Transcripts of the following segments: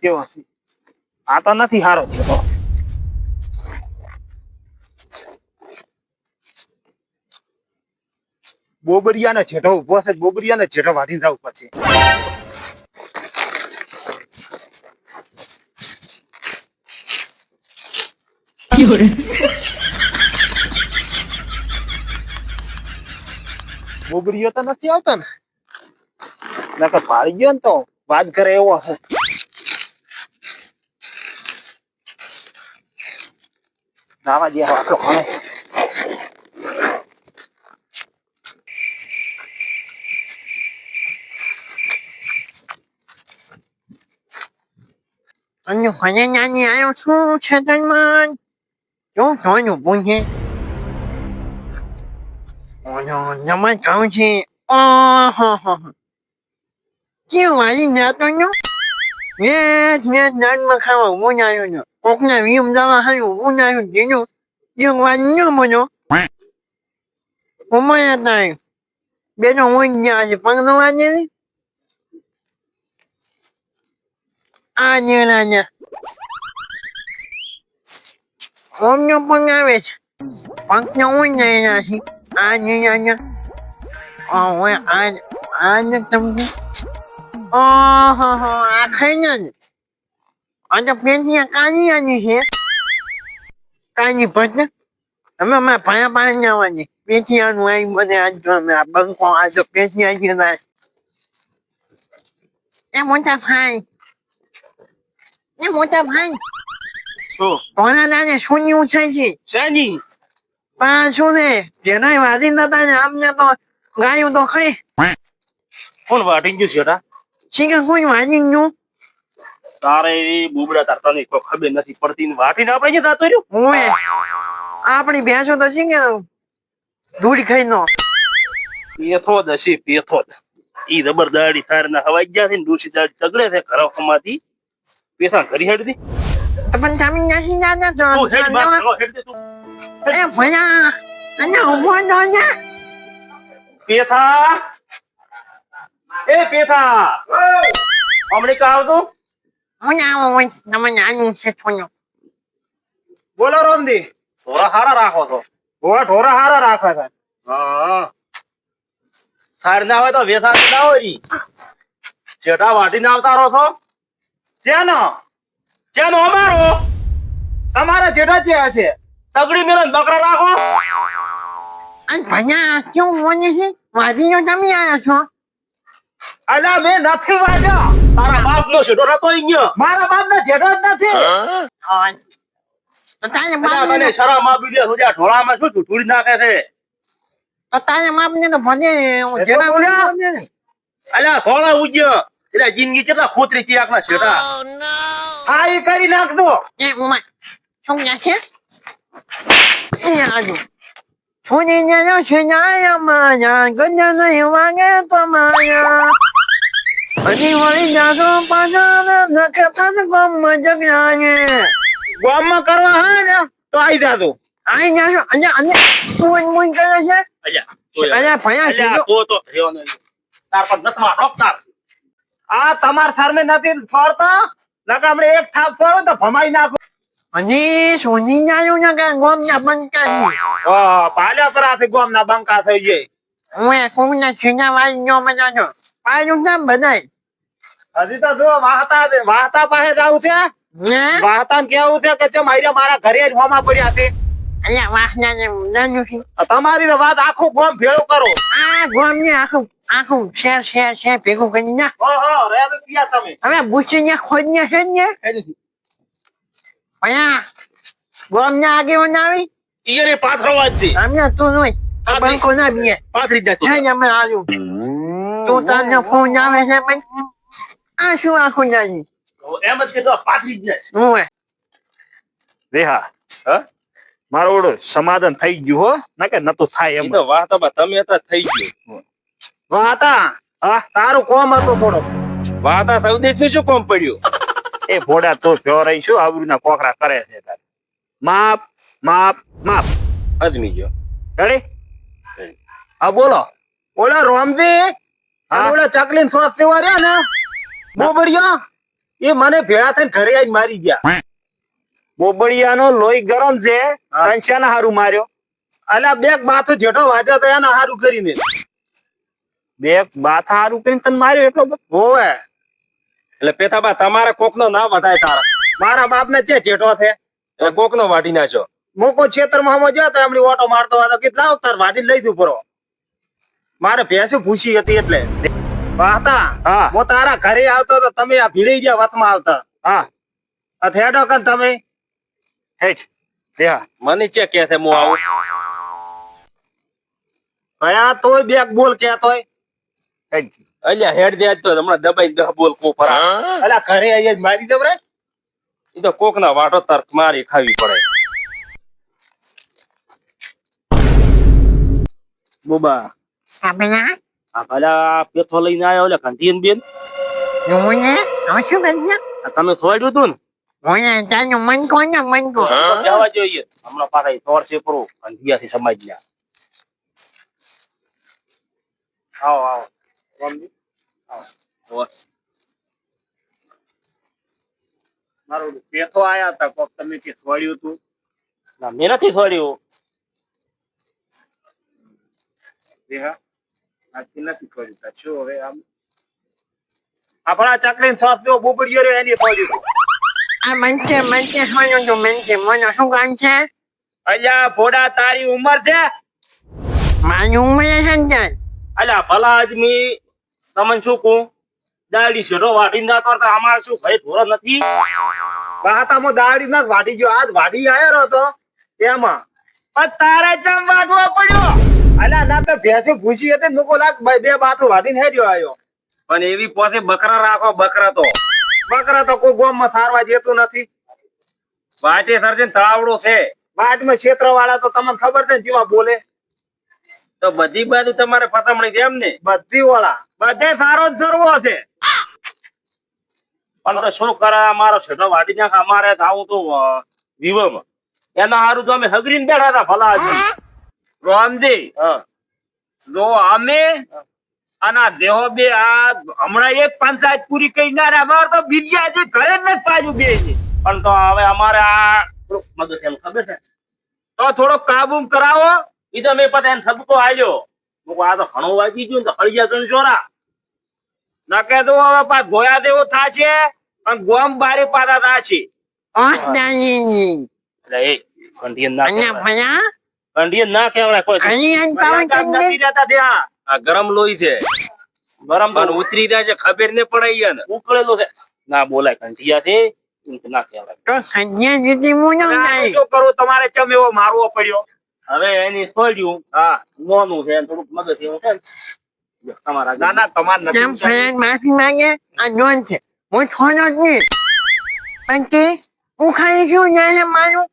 કેવો છે આ તો નથી હારો થયો બોબરિયાને છેટો ઉભો છે બોબરિયાને છેટો વાઢીને જવું પડશે બોબરિયો તો નથી આવતો ને નકર પાડી ગયો ને તો વાત કરે એવો હશે નાવા જે આટલો ખાણે અને ભલે નાની આવ્યો છું છતરમાં જો જોયું પૂછે ઓનો નમન કહું છે ઓહો કેવું વાલી જાતો નો નાનમાં ખાવા ઉભો ના આવ્યો ને કોકના વીમ દવા હારું ઉભો ના આવ્યું જેનું એક વાત ન બોલો ઉમર હતા બેનો હું ગયા છે પગનો વાજે ને આ ને ઓમનો પગ આવે છે પગનો હું જાય છે આ ને ઓવે આ ને તમને ઓહો આ ખાઈને ને આ તો પેન્ટિયા કાની છે કાની પટ અમે મારા ભાયા પાસે જવાની પેન્ટિયાનું આવી બધે આજ તો અમે આ બંકો આ તો પેન્ટિયા ગયા એ મોટા ભાઈ કોના દાને શૂન્ય છે છે શેની પાછું ને જેના વાદી નતા ને આમને તો ગાયું તો ખાઈ કોણ વાઢી ગયું છે શીખે કોઈ વાદી નું તારે બુબડા તારતા ની કોઈ ખબર નથી પડતી ને વાટીને આપણે જ જાતો રહ્યો ઓએ આપણી ભેંસો તો શીખે ધૂળી ખાઈ નો પેથો દશી પેથો ઈ જબરદારી તાર ના હવાઈ ગયા છે ને દૂષી દાડી તગડે છે ઘરમાંથી પેસા ઘરી હેડ દી પણ તમે નથી જાતા તો તું હેડ બાર હેડ દે તું એ ભયા અને ઉભો તો ને પેથા એ પેથા હમણે કા આવતો હું આવો હોય તમે નાનું છે છોનો બોલો રોમદી ઢોરા હારા રાખો છો ઢોરા હારા રાખો છે હા સાર ના હોય તો વેસા ના હોય રી જેઠા વાટીને આવતા રહો છો ચેનો અમારો તમારા જેઠા જ્યાં છે તગડી મેળો બકરા રાખો અને ભયા કેવું બોલે છે વાદીનો તમે આવ્યા છો અલા મેં નથી વાગ્યા તારા બાપ નો છેડો નતો અહીંયા મારા બાપ નો છેડો જ નથી તો તારે મને બાપ શરમ આપી દે સુજા ઢોળામાં શું ઢૂંઢી નાખે છે તો તારે બાપ ને તો ભલે જેના બોલ્યા? બોલે ને અલ્યા થોડા ઉજ્ય એટલે જિંદગી કેટલા ખોતરી ચિયાક ના છેડા હા એ કરી નાખજો એ ઉમા શું છે એ આજુ છોડી દેજો છે નાયા માયા ગજા નહીં વાગે તો માયા હજી વળી જાશો પાછા નખે થશે કોમ જગ્યાએ ગામમાં કરવા હા ને તો આઈ જાજો આઈ જાશો અહીંયા મુન કરે છે અલ્યા ભયા અલ્યા તો રહ્યો ને તાર પર નસમાં ડોક્ટર આ તમાર સારમે નથી છોડતા નકા એક થાપ છોડો તો ભમાઈ નાખો હજી સોની જાયું ને કે ગોમ ના બંકા પાલ્યા પરાથી ગોમ ના બંકા થઈ જાય હું કોણ ના છીના વાળી નો મજા છો પાયું કેમ બધાય હજી તો જો વાહતા પાસે જાવ છે ને વાહતા કેવું છે કે તેમ આર્યા મારા ઘરે જ હોમાં પડ્યા છે અલ્યા વાસના ને નાનું છે તમારી તો વાત આખું ગોમ ભેળું કરો આ ગોમ ને આખું શેર ભેગું કરી ના ઓહો રે તો ક્યાં તમે હવે બુચી ને ખોજ ને છે ને ભયા ગોમ ના આગેવાન આવી ઈયરે પાથરવા જ દે અમને તું નહીં આ બંકો ના બીએ પાથરી દે હે અમે આવ્યું તું તારનો ફોન આવે છે પણ આ શું આખું નાની એમ જ કીધું પાથરી જ દે હું રેહા હ મારો ઓડો સમાધાન થઈ ગયું હો ના કે નતું થાય એમ તો વાહતા તમે હતા થઈ ગયું વાહતા હા તારું કોમ હતું થોડો વાહતા સૌદેશ નું શું કોમ પડ્યું એ ભોડા તો ભ્યો રહીશું આવડું કોકરા કરે છે તાર માપ માપ માપ અજમી ગયો રેડી હા બોલો ઓલા રોમજી અને ઓલા ચકલીન સોસ સેવા રહ્યા ને બોબડિયા એ મને ભેળા થઈને ઘરે આવીને મારી ગયા. બોબડિયાનો લોહી ગરમ છે. કંશાના હારું માર્યો. અલ્યા બે માથું જેઠો વાટ્યો તો એને હારું કરીને. બે બાથા હારું કરીને તને માર્યો એટલો બધો? હોવે એટલે પેથાબા તમારે કોકનો ના વટાય તારા. મારા બાપ ને જે જેઠો છે એટલે કોકનો વાટી નાખ્યો. મૂકો ખેતરમાં હમો ગયો તો એમની ઓટો મારતો હતો કે લાવ તાર વાટી લઈ દઉં પરો. મારે ભેંસું ભૂસી હતી એટલે વાહતા હા હું તારા ઘરે આવતો તો તમે આ ભીડી ગયા વતમાં આવતા. હા આ થેડો કન તમે હેઠ દેહા મને ચે કે છે હું આવું. ભયા તોય બેક બોલ કેતોય. હેઠ અલ્યા હેડ દે તો હમણાં દબાઈ દહ બોલ કો ફરા. અલ્યા ઘરે આવીને જ મારી દઉં રે. એ તો કોકના વાટો તર્ક મારી ખાવી પડે. બોબા આપણા આ ભલા પેથો લઈને આવ્યો એટલે કંઠીન બેન જોને હું શું કરજો આ તમે છોડ્યું તું ને હું તારું મન કોને મન કો તો કહેવા જોઈએ હમણાં પાછા થોર છે pro કંઠિયાથી સમાજ લ્યા. આવો આવો સ્વામી, આવો. મારો પેથો આયા હતા કોક તમે કે છોડ્યું તું. ના મેં નથી છોડ્યું. દેહા આજથી નથી છોડ્યું. તા શું હવે આમ આપણા ચકલીને શ્વાસ દેવો બોબડીયો રે એની છોડ્યું. આ મનસે હોનું તો મનસે મને શું કામ છે અલ્યા ભોડા તારી ઉંમર છે. મારી ઉંમર છે ને અલ્યા ભલા આદમી તમને શું કહું દાડી શેરો વાટી ના કરતા અમારે શું ભાઈ ઢોર નથી. વાહતામાં દાડી ના વાટી ગયો આજ વાડી આયો હતો એમાં. પણ તારે ચમ વાટવો પડ્યો. અલ્યા ના તો ભેંસે ભૂસી હતી મૂકો લાગ બે બાથું વાટીને હેડ્યો આવ્યો. પણ એવી પોતે બકરા રાખો. બકરા તો બકરા તો કોઈ ગોમમાં સારવા જતું નથી. વાટે સરજે તાવડો છે વાટમાં ક્ષેત્ર વાળા તો તમને ખબર છે ને જેવા બોલે. તો બધી બાજુ તમારે પતામણી કેમ ને. બધી વાળા બધે સારો જ ધરવો છે. પણ તો શું કરે અમારો છેટો વાટી નાખ અમારે આવું તો વિવોમાં એના હારું તો અમે હગરીને બેઠા હતા ભલા આદમી. રોમજી જો અમે આના દેહો બે આ હમણાં એક પંચાયત પૂરી કરી ના અમારે તો બીજા જે ઘરે જ નથી પાછું બે છે. પણ તો હવે અમારે આ થોડુંક મગજ એમ ખબર છે તો થોડોક કાબુ કરાવો. એ તો મેં પતા એને સબકો આવ્યો આ તો ઘણું વાંચી ગયું ને તો ફરી ગયા ચોરા નકે તો હવે પાછ ગોયા દેવો થાશે અને ગોમ બારે પાતા થાશે. ઓસ્તાની એટલે એ કંઠીયન ના અને કહેવાય. ભલા કંઠીયન ના કહેવાય કોઈ કણિયાન પાવન મર્યાદા કરીને નથી રહેતા ત્યાં. આ ગરમ લોહી છે. ગરમ પણ તો ઉતરી જાય છે ખબર ને પડાય ને. ઉકળેલું છે. ના બોલાય કંઠિયા થી ના કહેવાય. તો કન્યા સુધી હું ન હવે આ જાય શું કરું તમારે ચમ એવો મારવો પડ્યો. હવે એની છોડ્યું હા મોનું છે થોડુંક મગજ એવું છે ને. તમારા ના ના તમારે કેમ નથી ફરજ માફી માંગે આ જોન છે હું છોડો જ નહીં પણ તે ઉખાડી શું જાય મારું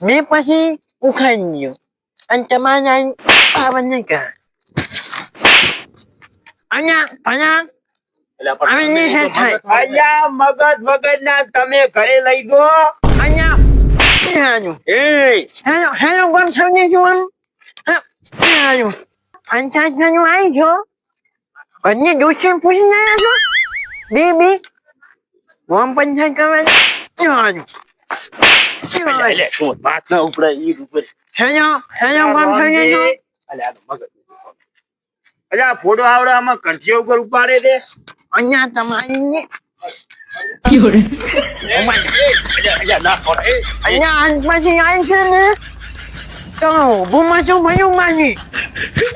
મેં પછી ઉખાડી ગયો અને તમારા પાવન નહીં કરે અને ભલા એટલે પણ હવે તમે નિષેધ તો મગજ- થાય. અલ્યા મગજ વગર ના તમે ઘરે લઈ દો. અને હારું એ હેલો કોણ સમજે છું હારું પંચાયત નું આવી છો બંને દોસ્તો પૂછી રહ્યા છો બે ગ્રામ પંચાયત કરવા હારું એટલે એટલે શું વાત ના ઉપડે ઈ ઉપર હેલો કોણ સમજે છો અલ્યા આ તો મગજ અલ્યા આ ફોટો આવડે આમાં કંઠિયા ઉપર ઉપાડે છે. અહીંયા તમારી અલ્યા ના છોડ. એ અહીંયા આજ પછી આવી છે ને તો ઊભું શું ભર્યું માની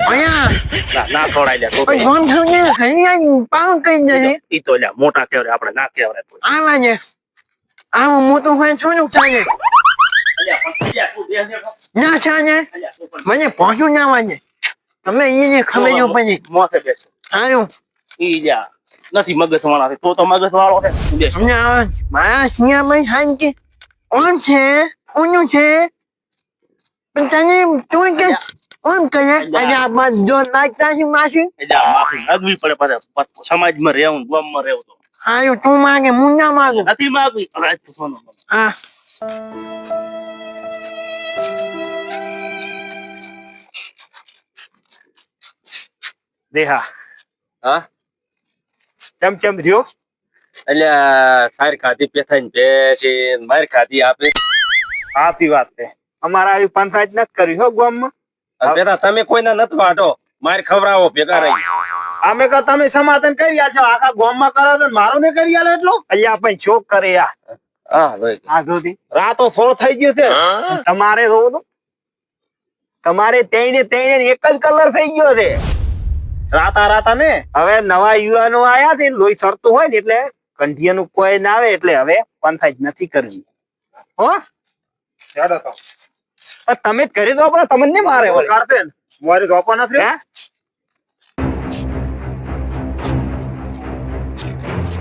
અહીંયા ના છોડાય લ્યા તો કોઈ ફોન થઈને ઘરે આવી પાવ કહી દે ઈ તો લ્યા મોટા કહેવાય આપણે ના કહેવાય તો. આવા છે આવું મોટું હોય થોડુંક ચાલે અલ્યા પણ અલ્યા તું બેસે તો. ના ચાલે અલ્યા તું પણ મને પહોંચું ના વાગે તમે એને ખબર જો પછી મોસે બેસો. સારું ઈ લ્યા નથી મગજ વાળા તો મગજ વાળો છે તું બેસ. અમને મારા સિંહાભાઈ સાંજ કે કોણ છે કોનું છે પણ તને તું કે કોણ કરે આજે આ બધો નાચતા છે માસી એટલે આ માફી માગવી પડે પાછા સમાજમાં રહેવું ગામમાં રહેવું તો સારું તું માગે હું ના માગું નથી માગવી પણ આજ તો સોનો માગે. હા દેહા હા ચમ રહ્યો એટલે સાર ખાધી પેથાઈને ભેસી માર ખાધી આપે. સાચી વાત છે. અમારે આવી પંચાયત નથી કરી હો ગામમાં. પેલા તમે કોઈના નથી વાટો, માર ખવડાવો ભેગા રહી. અમે કહો તમે સમાધાન કરી આલજો, આખા ગામમાં કરો તો મારો ને કરી આલો એટલો. અહીંયા પણ શોક કરે યાર. હા ભાઈ આ જોતી રાતો 16 થઈ ગયું છે. તમારે જોવું તો તમારે તેઈને તેઈને એક જ કલર થઈ ગયો છે. રાતા ને હવે નવા યુવાનો આયા છે, લોહી સરતું હોય ને એટલે કંઠિયાનું કોઈ ના આવે એટલે હવે પંચાયત નથી કરવી. હો હેડો તો પણ તમે જ કરી દો, પણ તમને નહીં મારે વળી. કરતે ને મારી રોપા નથી. હે?